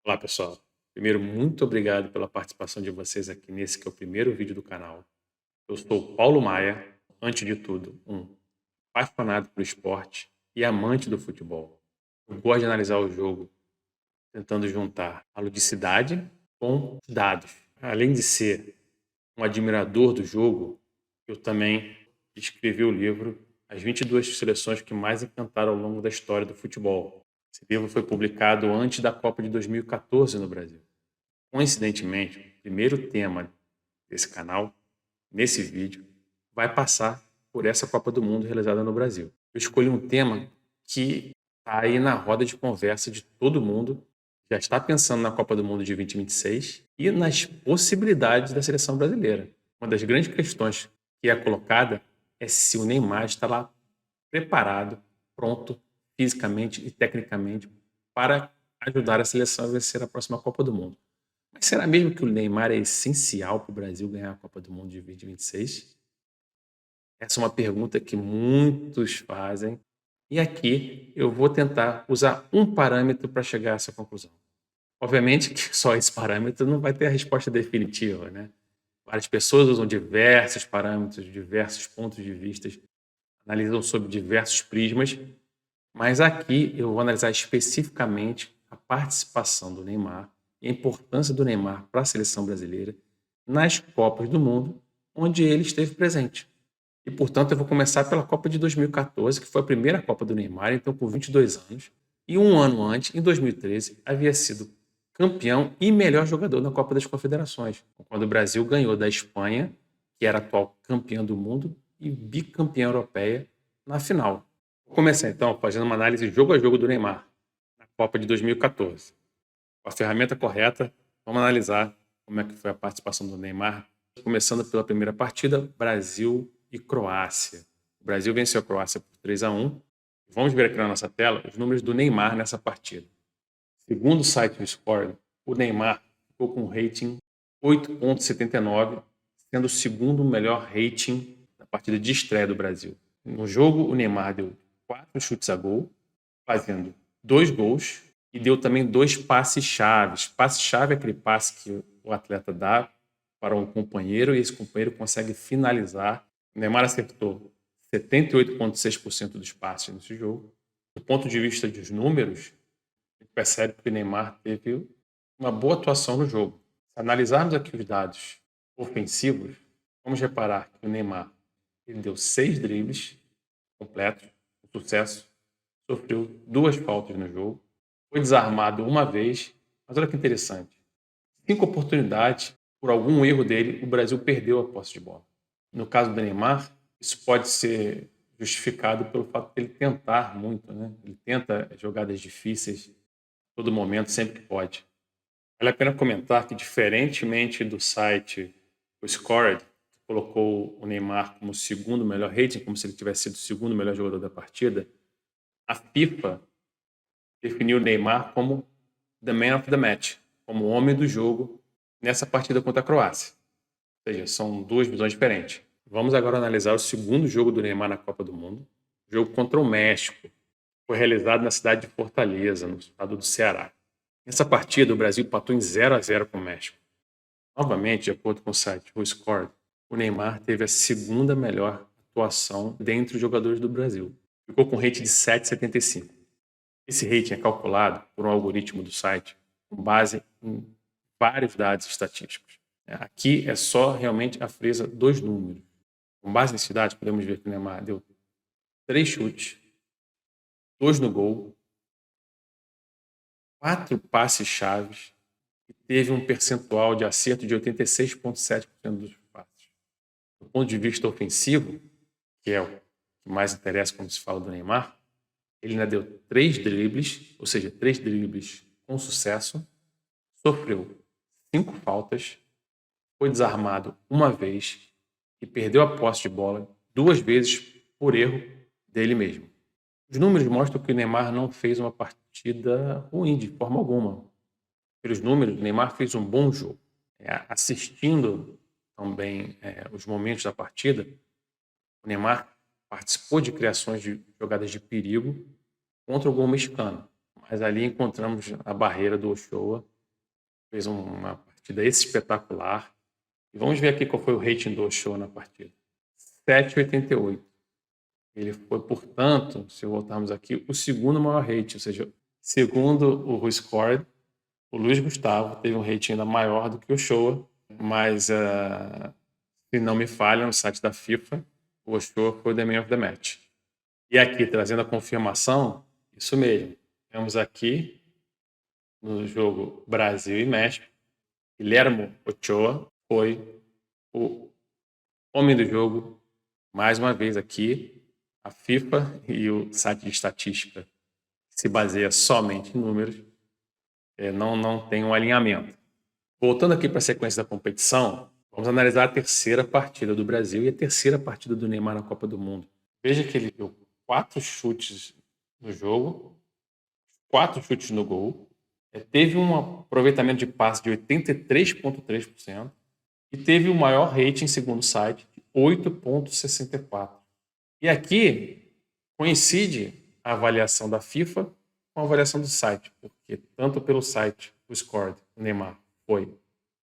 Olá, pessoal. Primeiro, muito obrigado pela participação de vocês aqui nesse que é o primeiro vídeo do canal. Eu sou o Paulo Maia, antes de tudo, um apaixonado pelo esporte e amante do futebol. Eu gosto de analisar o jogo tentando juntar a ludicidade com dados. Além de ser um admirador do jogo, eu também escrevi o livro As 22 Seleções que Mais Encantaram ao Longo da História do Futebol. Esse livro foi publicado antes da Copa de 2014 no Brasil. Coincidentemente, o primeiro tema desse canal, nesse vídeo, vai passar por essa Copa do Mundo realizada no Brasil. Eu escolhi um tema que está aí na roda de conversa de todo mundo, já está pensando na Copa do Mundo de 2026 e nas possibilidades da seleção brasileira. Uma das grandes questões que é colocada é se o Neymar está lá preparado, pronto, fisicamente e tecnicamente, para ajudar a seleção a vencer a próxima Copa do Mundo. Mas será mesmo que o Neymar é essencial para o Brasil ganhar a Copa do Mundo de 2026? Essa é uma pergunta que muitos fazem. E aqui eu vou tentar usar um parâmetro para chegar a essa conclusão. Obviamente que só esse parâmetro não vai ter a resposta definitiva, né? Várias pessoas usam diversos parâmetros, diversos pontos de vista, analisam sob diversos prismas, mas aqui eu vou analisar especificamente a participação do Neymar e a importância do Neymar para a seleção brasileira nas Copas do Mundo, onde ele esteve presente. E, portanto, eu vou começar pela Copa de 2014, que foi a primeira Copa do Neymar, então com 22 anos. E um ano antes, em 2013, havia sido campeão e melhor jogador na Copa das Confederações, quando o Brasil ganhou da Espanha, que era atual campeã do mundo, e bicampeã europeia na final. Vou começar então fazendo uma análise jogo a jogo do Neymar na Copa de 2014. Com a ferramenta correta, vamos analisar como é que foi a participação do Neymar, começando pela primeira partida, Brasil e Croácia. O Brasil venceu a Croácia por 3-1. Vamos ver aqui na nossa tela os números do Neymar nessa partida. Segundo o site do Score, o Neymar ficou com um rating 8,79, sendo o segundo melhor rating da partida de estreia do Brasil. No jogo, o Neymar deu 4 chutes a gol, fazendo 2 gols e deu também 2 passes chaves. Passe-chave é aquele passe que o atleta dá para um companheiro e esse companheiro consegue finalizar. O Neymar acertou 78,6% dos passes nesse jogo. Do ponto de vista dos números, a gente percebe que o Neymar teve uma boa atuação no jogo. Se analisarmos aqui os dados ofensivos, vamos reparar que o Neymar ele deu 6 dribles completos, com sucesso, sofreu 2 faltas no jogo, foi desarmado uma vez, mas olha que interessante, 5 oportunidades, por algum erro dele, o Brasil perdeu a posse de bola. No caso do Neymar, isso pode ser justificado pelo fato de ele tentar muito, né? Ele tenta jogadas difíceis a todo momento, sempre que pode. Vale a pena comentar que, diferentemente do site o Scored, que colocou o Neymar como o segundo melhor rating, como se ele tivesse sido o segundo melhor jogador da partida, a FIFA definiu o Neymar como the man of the match, como o homem do jogo nessa partida contra a Croácia. Ou seja, são duas visões diferentes. Vamos agora analisar o segundo jogo do Neymar na Copa do Mundo, o jogo contra o México. Foi realizado na cidade de Fortaleza, no estado do Ceará. Nessa partida, o Brasil empatou em 0-0 com o México. Novamente, de acordo com o site WhoScored, o Neymar teve a segunda melhor atuação dentre os jogadores do Brasil. Ficou com um rating de 7,75. Esse rating é calculado por um algoritmo do site com base em vários dados estatísticos. Aqui é só realmente a fresa dos números. Com base nesse dados, podemos ver que o Neymar deu 3 chutes, 2 no gol, 4 passes chaves e teve um percentual de acerto de 86,7% dos passes. Do ponto de vista ofensivo, que é o que mais interessa quando se fala do Neymar, ele ainda deu 3 dribles, ou seja, 3 dribles com sucesso, sofreu 5 faltas, foi desarmado uma vez e perdeu a posse de bola 2 vezes por erro dele mesmo. Os números mostram que o Neymar não fez uma partida ruim de forma alguma. Pelos números, o Neymar fez um bom jogo. Assistindo também os momentos da partida, o Neymar participou de criações de jogadas de perigo contra o gol mexicano. Mas ali encontramos a barreira do Ochoa fez uma partida espetacular. E vamos ver aqui qual foi o rating do Ochoa na partida. 7,88. Ele foi, portanto, se voltarmos aqui, o segundo maior rating, ou seja, segundo o WhoScored, o Luiz Gustavo teve um rating ainda maior do que o Ochoa, mas se não me falha, no site da FIFA, o Ochoa foi o The Man of the Match. E aqui, trazendo a confirmação, isso mesmo. Temos aqui, no jogo Brasil e México, Guilherme Ochoa foi o homem do jogo, mais uma vez aqui, a FIFA e o site de estatística que se baseia somente em números, não tem um alinhamento. Voltando aqui para a sequência da competição, vamos analisar a terceira partida do Brasil e a terceira partida do Neymar na Copa do Mundo. Veja que ele deu 4 chutes no jogo, 4 chutes no gol, teve um aproveitamento de passe de 83,3% e teve o maior rating, segundo o site, de 8,64. E aqui coincide a avaliação da FIFA com a avaliação do site, porque tanto pelo site, o Scored, o Neymar foi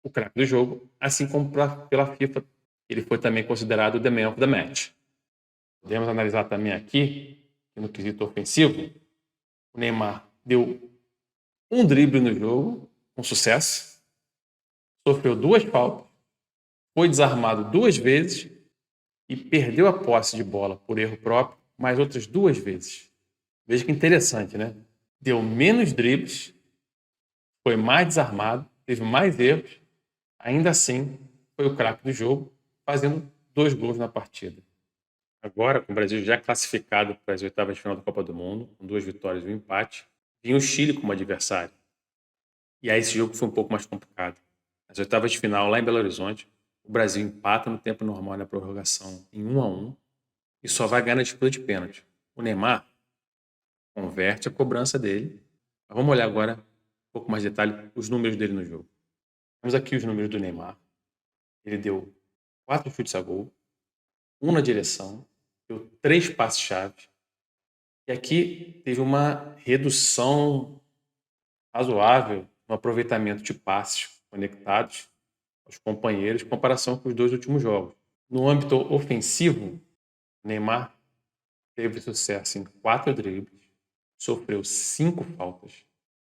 o craque do jogo, assim como pela FIFA, ele foi também considerado o The Man of the Match. Podemos analisar também aqui, no quesito ofensivo, o Neymar deu um drible no jogo, com sucesso, sofreu 2 faltas, foi desarmado 2 vezes e perdeu a posse de bola por erro próprio mais outras 2 vezes. Veja que interessante, né? Deu menos dribles, foi mais desarmado, teve mais erros, ainda assim foi o craque do jogo, fazendo 2 gols na partida. Agora, com o Brasil já classificado para as oitavas de final da Copa do Mundo, com 2 vitórias e um empate, vinha o Chile como adversário. E aí esse jogo foi um pouco mais complicado. Nas oitavas de final, lá em Belo Horizonte, o Brasil empata no tempo normal na prorrogação em 1-1 e só vai ganhar na disputa de pênalti. O Neymar converte a cobrança dele. Mas vamos olhar agora, um pouco mais de detalhe, os números dele no jogo. Temos aqui os números do Neymar. Ele deu 4 chutes a gol, 1 na direção, deu 3 passes-chave. E aqui teve uma redução razoável no aproveitamento de passes conectados aos companheiros em comparação com os 2 últimos jogos. No âmbito ofensivo, Neymar teve sucesso em 4 dribles, sofreu 5 faltas,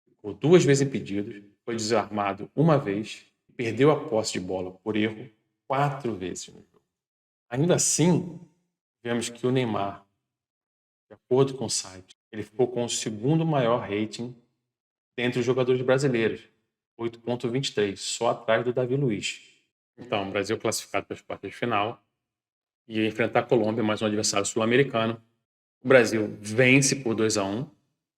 ficou 2 vezes impedido, foi desarmado 1 vez e perdeu a posse de bola por erro 4 vezes no jogo. Ainda assim, vemos que o Neymar, de acordo com o site, ele ficou com o segundo maior rating dentre os jogadores brasileiros, 8,23, só atrás do Davi Luiz. Então, o Brasil classificado para as quartas de final e ia enfrentar a Colômbia, mais um adversário sul-americano. O Brasil vence por 2-1,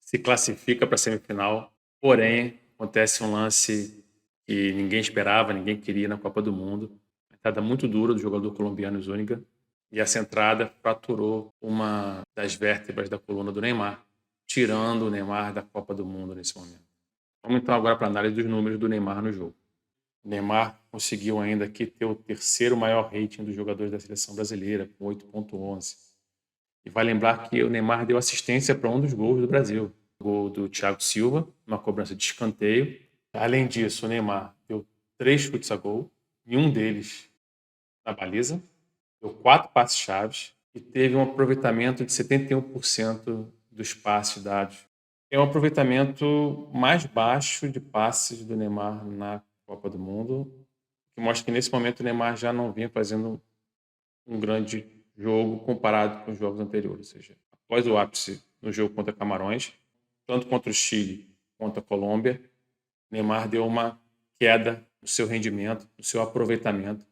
se classifica para a semifinal, porém acontece um lance que ninguém esperava, ninguém queria na Copa do Mundo. Uma entrada muito dura do jogador colombiano Zúñiga, e essa entrada fraturou uma das vértebras da coluna do Neymar, tirando o Neymar da Copa do Mundo nesse momento. Vamos então agora para a análise dos números do Neymar no jogo. O Neymar conseguiu ainda aqui ter o terceiro maior rating dos jogadores da seleção brasileira, com 8,11. E vai lembrar que o Neymar deu assistência para um dos gols do Brasil, o gol do Thiago Silva, uma cobrança de escanteio. Além disso, o Neymar deu 3 chutes a gol, e um deles na baliza, deu 4 passes-chave e teve um aproveitamento de 71% dos passes dados. É um aproveitamento mais baixo de passes do Neymar na Copa do Mundo, que mostra que nesse momento o Neymar já não vinha fazendo um grande jogo comparado com os jogos anteriores. Ou seja, após o ápice no jogo contra Camarões, tanto contra o Chile quanto a Colômbia, Neymar deu uma queda no seu rendimento, no seu aproveitamento.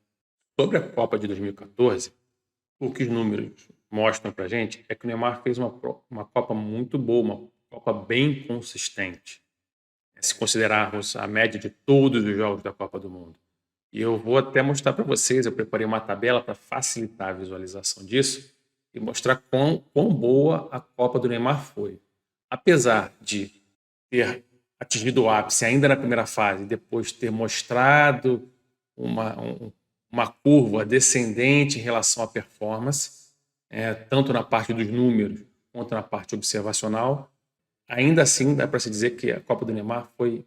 Sobre a Copa de 2014, o que os números mostram para a gente é que o Neymar fez uma Copa muito boa, uma Copa bem consistente, se considerarmos a média de todos os jogos da Copa do Mundo. E eu vou até mostrar para vocês, eu preparei uma tabela para facilitar a visualização disso e mostrar quão boa a Copa do Neymar foi. Apesar de ter atingido o ápice ainda na primeira fase, depois ter mostrado uma curva descendente em relação à performance, tanto na parte dos números quanto na parte observacional, ainda assim dá para se dizer que a Copa do Neymar foi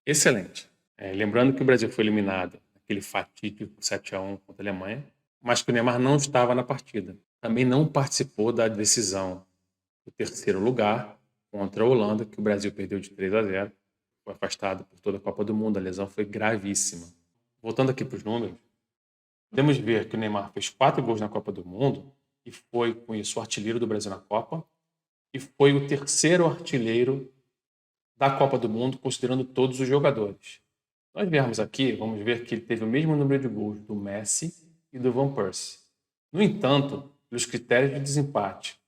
excelente. Lembrando que o Brasil foi eliminado naquele fatídico 7-1 contra a Alemanha, mas que o Neymar não estava na partida. Também não participou da decisão do terceiro lugar contra a Holanda, que o Brasil perdeu de 3-0. Foi afastado por toda a Copa do Mundo, a lesão foi gravíssima. Voltando aqui para os números, podemos ver que o Neymar fez 4 gols na Copa do Mundo e foi, com isso, o artilheiro do Brasil na Copa e foi o terceiro artilheiro da Copa do Mundo, considerando todos os jogadores. Nós viermos aqui, vamos ver que ele teve o mesmo número de gols do Messi e do Van Persie. No entanto, pelos critérios de desempate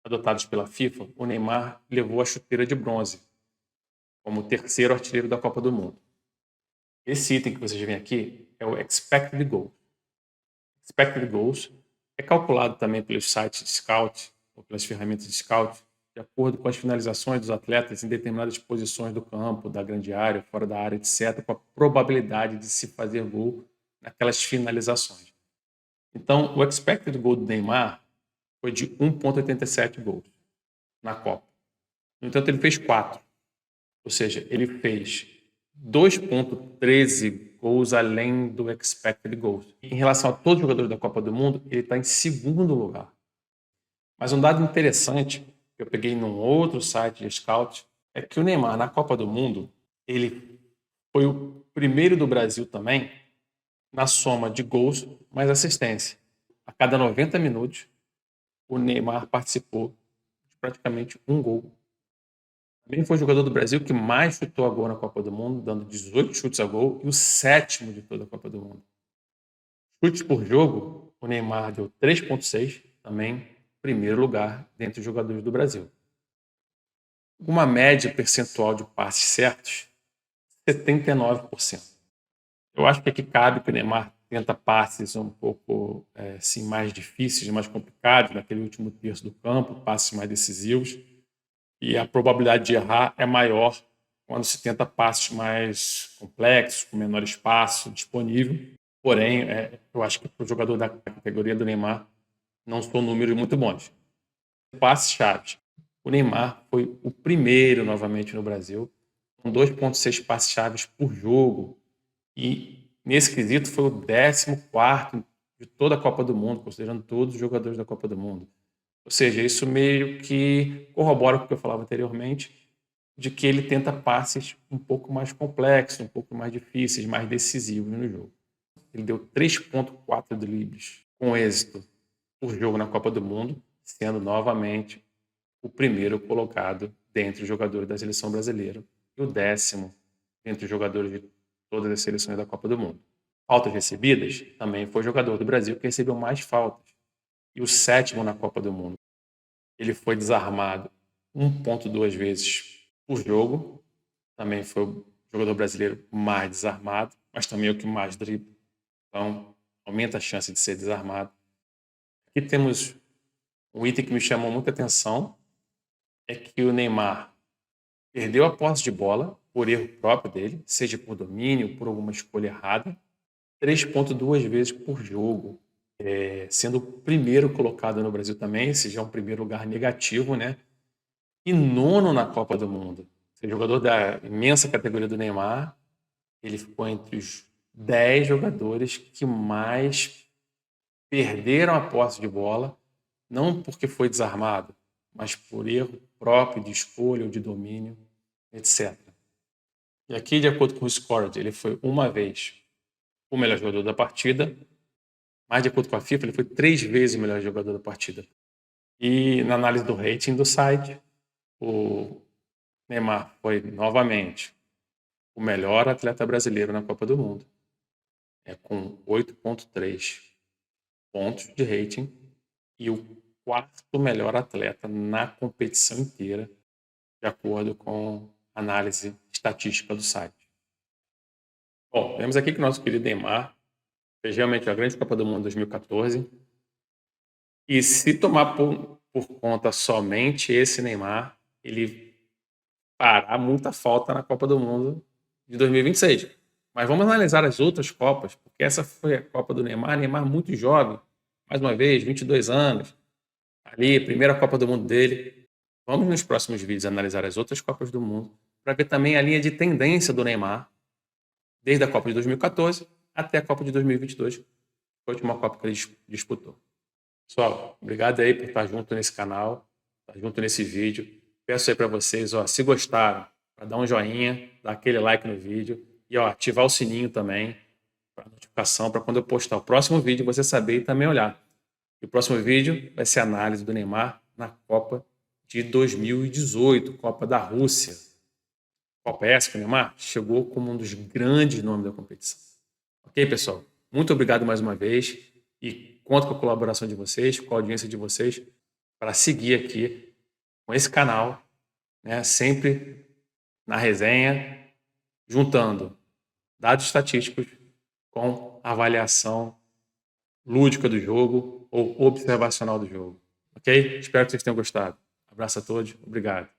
adotados pela FIFA, o Neymar levou a chuteira de bronze, como o terceiro artilheiro da Copa do Mundo. Esse item que vocês veem aqui é o Expected Goals. Expected Goals é calculado também pelos sites de scout, ou pelas ferramentas de scout, de acordo com as finalizações dos atletas em determinadas posições do campo, da grande área, fora da área, etc., com a probabilidade de se fazer gol naquelas finalizações. Então, o expected goal do Neymar foi de 1,87 gols na Copa. No entanto, ele fez 4. Ou seja, ele fez 2,13 gols além do expected goals. Em relação a todos os jogadores da Copa do Mundo, ele está em segundo lugar. Mas um dado interessante que eu peguei num outro site de scout é que o Neymar, na Copa do Mundo, ele foi o primeiro do Brasil também na soma de gols mais assistência. A cada 90 minutos, o Neymar participou de praticamente um gol. Também foi o jogador do Brasil que mais chutou a gol na Copa do Mundo, dando 18 chutes a gol e o 7º de toda a Copa do Mundo. Chutes por jogo, o Neymar deu 3,6, também primeiro lugar dentre os jogadores do Brasil. Uma média percentual de passes certos, 79%. Eu acho que aqui cabe que o Neymar tenta passes um pouco assim, mais difíceis, mais complicados, naquele último terço do campo, passes mais decisivos, e a probabilidade de errar é maior quando se tenta passes mais complexos, com menor espaço disponível. Porém, eu acho que para o jogador da categoria do Neymar não são números muito bons. Passes-chave. O Neymar foi o primeiro novamente no Brasil, com 2,6 passes-chave por jogo. E nesse quesito foi o 14º de toda a Copa do Mundo, considerando todos os jogadores da Copa do Mundo. Ou seja, isso meio que corrobora com o que eu falava anteriormente, de que ele tenta passes um pouco mais complexos, um pouco mais difíceis, mais decisivos no jogo. Ele deu 3,4 dribles com êxito por jogo na Copa do Mundo, sendo novamente o primeiro colocado dentre os jogadores da seleção brasileira e o 10º dentre os jogadores de todas as seleções da Copa do Mundo. Faltas recebidas, também foi o jogador do Brasil que recebeu mais faltas e o 7º na Copa do Mundo. Ele foi desarmado 1,2 vezes por jogo, também foi o jogador brasileiro mais desarmado, mas também é o que mais dribla, então aumenta a chance de ser desarmado. Aqui temos um item que me chamou muita atenção, é que o Neymar perdeu a posse de bola por erro próprio dele, seja por domínio, por alguma escolha errada, 3,2 vezes por jogo, sendo o primeiro colocado no Brasil também, esse já é um primeiro lugar negativo, né? E nono na Copa do Mundo. O jogador da imensa categoria do Neymar, ele ficou entre os 10 jogadores que mais perderam a posse de bola, não porque foi desarmado, mas por erro próprio de escolha ou de domínio, etc. E aqui, de acordo com o Scored, ele foi uma vez o melhor jogador da partida, mas de acordo com a FIFA, ele foi 3 vezes o melhor jogador da partida. E na análise do rating do site, o Neymar foi novamente o melhor atleta brasileiro na Copa do Mundo, com 8,3 pontos de rating e o 4º melhor atleta na competição inteira, de acordo com a análise estatística do site. Bom, vemos aqui que o nosso querido Neymar fez realmente a grande Copa do Mundo 2014. E se tomar por conta somente esse Neymar, ele fará muita falta na Copa do Mundo de 2026. Mas vamos analisar as outras Copas, porque essa foi a Copa do Neymar, Neymar muito jovem, mais uma vez, 22 anos, ali, primeira Copa do Mundo dele. Vamos nos próximos vídeos analisar as outras Copas do Mundo, para ver também a linha de tendência do Neymar desde a Copa de 2014 até a Copa de 2022, que foi a última Copa que ele disputou. Pessoal, obrigado aí por estar junto nesse canal, estar junto nesse vídeo. Peço aí para vocês, ó, se gostaram, para dar um joinha, dar aquele like no vídeo e ó, ativar o sininho também, para notificação, para quando eu postar o próximo vídeo você saber e também olhar. E o próximo vídeo vai ser a análise do Neymar na Copa de 2018, Copa da Rússia. Copa essa que o Neymar chegou como um dos grandes nomes da competição. Ok, pessoal? Muito obrigado mais uma vez e conto com a colaboração de vocês, com a audiência de vocês, para seguir aqui com esse canal, né, sempre na resenha, juntando dados estatísticos com avaliação lúdica do jogo ou observacional do jogo. Ok? Espero que vocês tenham gostado. Abraço a todos. Obrigado.